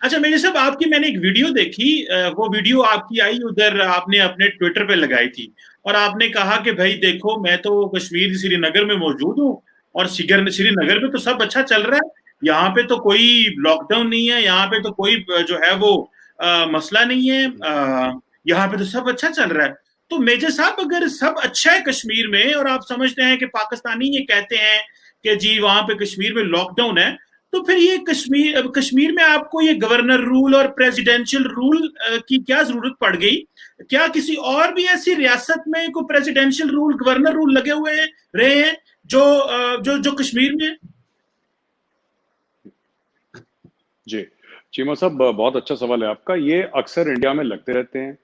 अच्छा मेरे साहब, आपकी मैंने एक वीडियो देखी, वो वीडियो आपकी आई उधर, आपने अपने ट्विटर पे लगाई थी और आपने कहा कि भाई देखो, मैं तो कश्मीर श्रीनगर में मौजूद हूँ और श्रीनगर में तो सब अच्छा चल रहा है। यहाँ पे तो कोई लॉकडाउन नहीं है, यहाँ पे तो कोई जो है वो मसला नहीं है, यहाँ पे तो सब अच्छा चल रहा है। तो मेजर साहब, अगर सब अच्छा है कश्मीर में और आप समझते हैं कि पाकिस्तानी ये कहते हैं कि जी वहां पे कश्मीर में लॉकडाउन है, तो फिर ये कश्मीर में आपको ये गवर्नर रूल और प्रेसिडेंशियल रूल की क्या जरूरत पड़ गई? क्या किसी और भी ऐसी रियासत में कोई प्रेसिडेंशियल रूल, गवर्नर रूल लगे हुए हैं, रहे हैं जो जो कश्मीर में? जी, चीमा साहब, बहुत अच्छा सवाल है आपका। ये अक्सर इंडिया में लगते रहते हैं।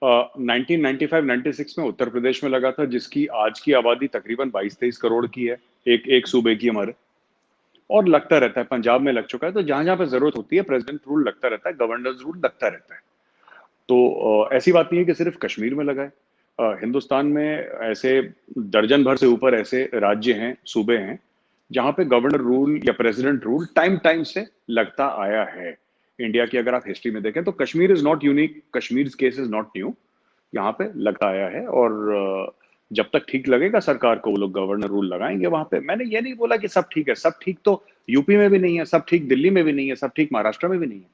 1995-96 में उत्तर प्रदेश में लगा था, जिसकी आज की आबादी तकरीबन 22-23 करोड़ की है, एक सूबे की हमारे। और लगता रहता है, पंजाब में लग चुका है। तो जहां जहां पे जरूरत होती है प्रेसिडेंट रूल लगता रहता है, गवर्नर्स रूल लगता रहता है। तो ऐसी बात नहीं है कि सिर्फ कश्मीर में लगा है। हिंदुस्तान में ऐसे दर्जन भर से ऊपर ऐसे राज्य हैं, सूबे हैं, जहां पे गवर्नर रूल या प्रेसिडेंट रूल टाइम टाइम से लगता आया है। इंडिया की अगर आप हिस्ट्री में देखें तो Kashmir is not unique, Kashmir case is not new. यहाँ पे लगता आया है और जब तक ठीक लगेगा सरकार को, वो लोग गवर्नर रूल लगाएंगे वहां पे। मैंने ये नहीं बोला कि सब ठीक है, सब ठीक तो यूपी में भी नहीं है, सब ठीक दिल्ली में भी नहीं है, सब ठीक महाराष्ट्र में भी नहीं है।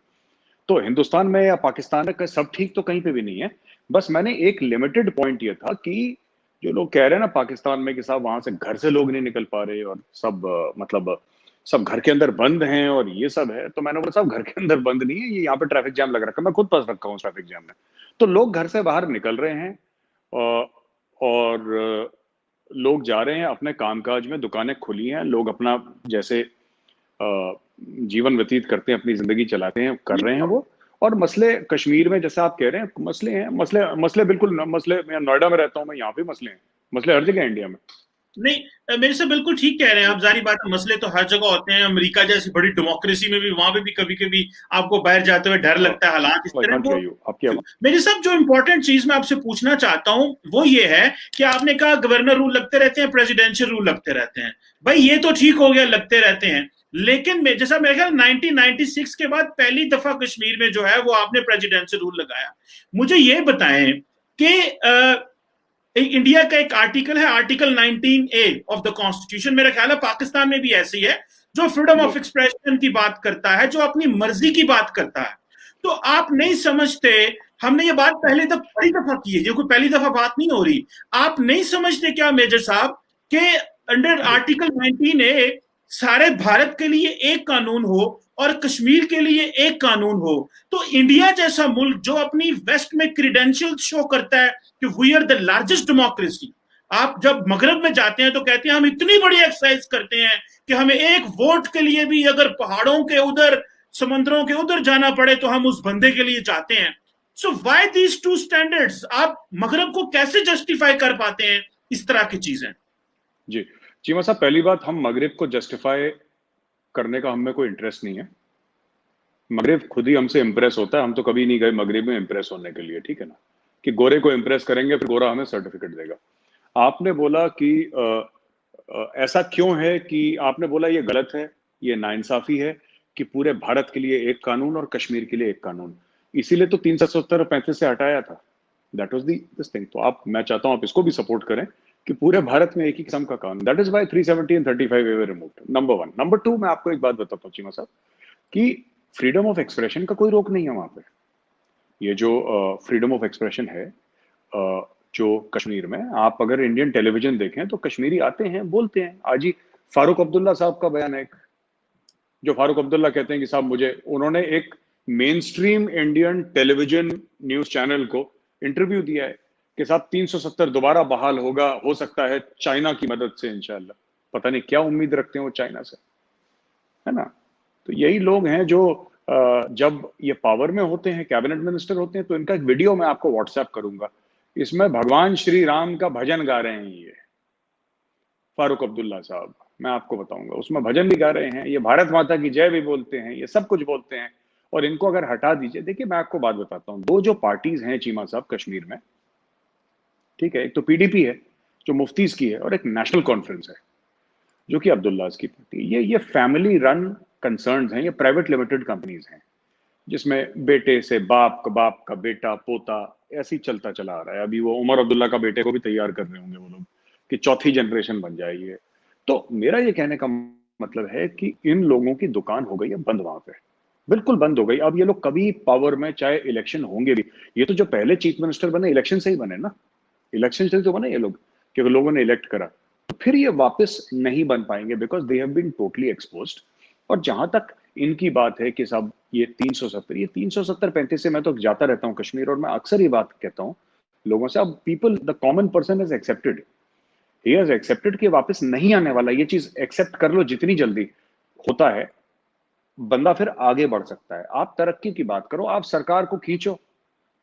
तो हिंदुस्तान में या पाकिस्तान में सब ठीक तो कहीं पे भी नहीं है। बस मैंने एक लिमिटेड पॉइंट ये था कि जो लोग कह रहे हैं ना पाकिस्तान में कि साहब वहां से घर से लोग नहीं निकल पा रहे और सब मतलब सब घर के अंदर बंद हैं और ये सब है, तो मैंने बोला साहब घर के अंदर बंद नहीं है, ये यहाँ पे ट्रैफिक जाम लग रखा है, मैं खुद फंस रखा हूँ ट्रैफिक जाम में। तो लोग घर से बाहर निकल रहे हैं और लोग जा रहे हैं अपने कामकाज में, दुकानें खुली हैं, लोग अपना जैसे जीवन व्यतीत करते हैं, अपनी जिंदगी चलाते हैं, कर रहे हैं वो। और मसले कश्मीर में जैसे आप कह रहे हैं मसले हैं, मसले मसले बिल्कुल मसले, मैं नोएडा में रहता हूँ, मैं यहाँ भी मसले हैं, मसले हर जगह इंडिया में। नहीं, मेरे से बिल्कुल ठीक कह रहे हैं आप। जारी बात है, मसले तो हर जगह होते हैं। अमेरिका जैसी बड़ी डेमोक्रेसी में भी, वहां पे भी कभी कभी आपको बाहर जाते हुए डर लगता है, हालात इस तरह वो। मेरे साहब, जो इंपॉर्टेंट चीज मैं आपसे पूछना चाहता हूं वो ये है कि आपने कहा गवर्नर रूल लगते रहते हैं, प्रेसिडेंशियल रूल लगते रहते हैं। भाई ये तो ठीक हो गया, लगते रहते हैं, लेकिन जैसा मेरे ख्याल 1996 के बाद पहली दफा कश्मीर में जो है वो आपने प्रेसिडेंशियल रूल लगाया। मुझे ये बताएं कि इंडिया का एक आर्टिकल है, article 19A of the constitution, मेरा ख्याल है पाकिस्तान में भी ऐसे ही है, जो फ्रीडम ऑफ एक्सप्रेशन की बात करता है, जो अपनी मर्जी की बात करता है। तो आप नहीं समझते, हमने ये बात पहले तक बड़ी दफा की है, ये कोई पहली दफा बात नहीं हो रही, आप नहीं समझते क्या मेजर साहब कि अंडर आर्टिकल 19A सारे भारत के लिए एक कानून हो और कश्मीर के लिए एक कानून हो? तो इंडिया जैसा मुल्क जो अपनी वेस्ट में क्रीडेंशियल शो करता है कि we are the largest democracy, आप जब मगरब में जाते हैं तो कहते हैं हम इतनी बड़ी एक्सरसाइज करते हैं कि हमें एक वोट के लिए भी अगर पहाड़ों के उधर, समंदरों के उधर जाना पड़े तो हम उस बंदे के लिए जाते हैं। So why these two standards? आप मगरब को कैसे जस्टिफाई कर पाते हैं इस तरह की चीजें? जी चीमा साहब, पहली बात, हम मगरिब को जस्टिफाई करने का हमें कोई इंटरेस्ट नहीं है। मगरिब खुद ही हमसे इंप्रेस होता है, हम तो कभी नहीं गए मगरिब में इंप्रेस होने के लिए, ठीक है ना, कि गोरे को इंप्रेस करेंगे फिर गोरा हमें सर्टिफिकेट देगा। आपने बोला कि ऐसा क्यों है कि आपने बोला ये गलत है, ये नाइंसाफी है कि पूरे भारत के लिए एक कानून और कश्मीर के लिए एक कानून, इसीलिए तो 370 और 35 से हटाया था। That was this thing. तो आप, मैं चाहता हूं आप इसको भी सपोर्ट करें कि पूरे भारत में एक ही किस्म का कानून, that is why 370 and 35 way removed, number 1। Number 2, मैं आपको एक बात बताता हूं चीमा साहब कि फ्रीडम ऑफ एक्सप्रेशन का कोई रोक नहीं है वहां पे। ये जो फ्रीडम ऑफ एक्सप्रेशन है जो कश्मीर में, आप अगर इंडियन टेलीविजन देखें तो कश्मीरी आते हैं, बोलते हैं। आज ही फारूक अब्दुल्ला साहब का बयान है, जो फारूक अब्दुल्ला कहते हैं कि साहब मुझे, उन्होंने एक main stream Indian television news channel को इंटरव्यू दिया है कि साहब 370 दोबारा बहाल होगा, हो सकता है चाइना की मदद से इंशाल्लाह। पता नहीं क्या उम्मीद रखते हैं वो चाइना से, है ना। तो यही लोग हैं जो जब ये पावर में होते हैं, कैबिनेट मिनिस्टर होते हैं, तो इनका एक वीडियो मैं आपको व्हाट्सएप करूंगा, इसमें भगवान श्री राम का भजन गा रहे हैं ये फारूक अब्दुल्ला साहब, मैं आपको बताऊंगा, उसमें भजन भी गा रहे हैं, ये भारत माता की जय भी बोलते हैं, ये सब कुछ बोलते हैं। और इनको अगर हटा दीजिए, देखिए मैं आपको बात बताता हूँ, दो जो पार्टीज हैं चीमा साहब कश्मीर में, ठीक है, एक तो पीडीपी है जो मुफ्तीज की है, और एक नेशनल कॉन्फ्रेंस है जो कि अब्दुल्लाज की पार्टी। ये फैमिली रन कंसर्न्स हैं, ये प्राइवेट लिमिटेड कंपनीज हैं। जिसमें बेटे से बाप का बेटा पोता ऐसे ही चलता चला आ रहा है। अभी वो उमर अब्दुल्ला का बेटे को भी तैयार कर रहे होंगे वो लोग कि चौथी जनरेशन बन जाएगी। तो मेरा ये कहने का मतलब है कि इन लोगों की दुकान हो गई है बंद वहां पे, बिल्कुल बंद हो गई। अब ये लोग कभी पावर में, चाहे इलेक्शन होंगे भी, ये तो जो पहले चीफ मिनिस्टर बने इलेक्शन से ही बने ना, इलेक्शन से तो बने ये लोग, क्योंकि लोगों ने इलेक्ट करा। तो फिर ये वापस नहीं बन पाएंगे because they have been totally exposed. और जहां तक इनकी बात है कि साहब ये 370 35 से मैं तो जाता रहता हूँ कश्मीर, और मैं अक्सर ये बात कहता हूँ लोगों से, अब people, the common person is accepted, he has accepted कि वापस नहीं आने वाला। ये चीज एक्सेप्ट कर लो, जितनी जल्दी होता है बंदा फिर आगे बढ़ सकता है। आप तरक्की की बात करो, आप सरकार को खींचो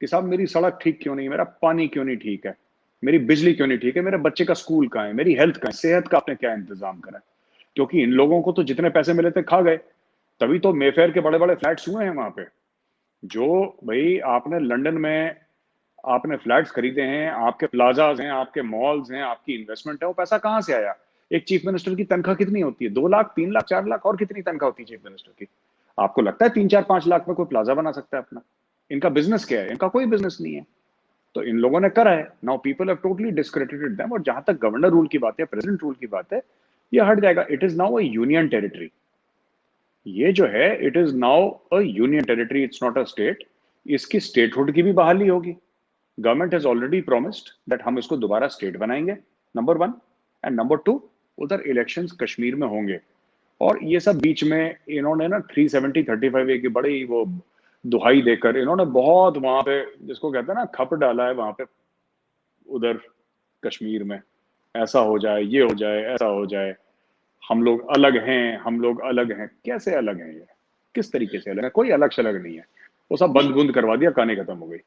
कि साहब मेरी सड़क ठीक क्यों नहीं, मेरा पानी क्यों नहीं ठीक है, मेरी बिजली क्यों नहीं ठीक है, मेरे बच्चे का स्कूल कहाँ है, मेरी हेल्थ कहाँ है, सेहत का आपने क्या इंतजाम करा है। क्योंकि इन लोगों को तो जितने पैसे मिले थे खा गए, तभी तो मेफेयर के बड़े बड़े फ्लैट्स हुए हैं वहां पे। जो भाई आपने लंदन में आपने फ्लैट्स खरीदे हैं, आपके प्लाजाज हैं, आपके मॉल्स हैं, आपकी इन्वेस्टमेंट है, वो पैसा कहां से आया? एक चीफ मिनिस्टर की तनख्वाह कितनी होती है? 2 लाख, 3 लाख, 4 लाख, और कितनी तनख्वाह होती है चीफ मिनिस्टर की? आपको लगता है 3 4 5 लाख में कोई प्लाजा बना सकता है अपना? इनका बिजनेस क्या है? इनका कोई बिजनेस नहीं है। तो इन लोगों ने करा है, now people have totally discredited them. और जहां तक गवर्नर रूल की बात है, प्रेसिडेंट रूल की बात है, ये हट जाएगा। It is now a union territory. ये जो है it is now a union territory, it's not a state. इसकी स्टेटहुड की भी बहाली होगी। Government has already promised that हम इसको दोबारा स्टेट बनाएंगे, नंबर 1। एंड नंबर 2, उधर इलेक्शंस कश्मीर में होंगे। और ये सब बीच में इन्होंने ना 370-35 की बड़ी वो दुहाई देकर इन्होंने बहुत वहां पे, जिसको कहते हैं ना, खप डाला है वहां पे उधर कश्मीर में। ऐसा हो जाए, ये हो जाए, ऐसा हो जाए, हम लोग अलग हैं, हम लोग अलग हैं। कैसे अलग हैं? ये किस तरीके से अलग है? कोई अलग शलग नहीं है। वो सब बंद बुंद करवा दिया, कहानी खत्म हो गई।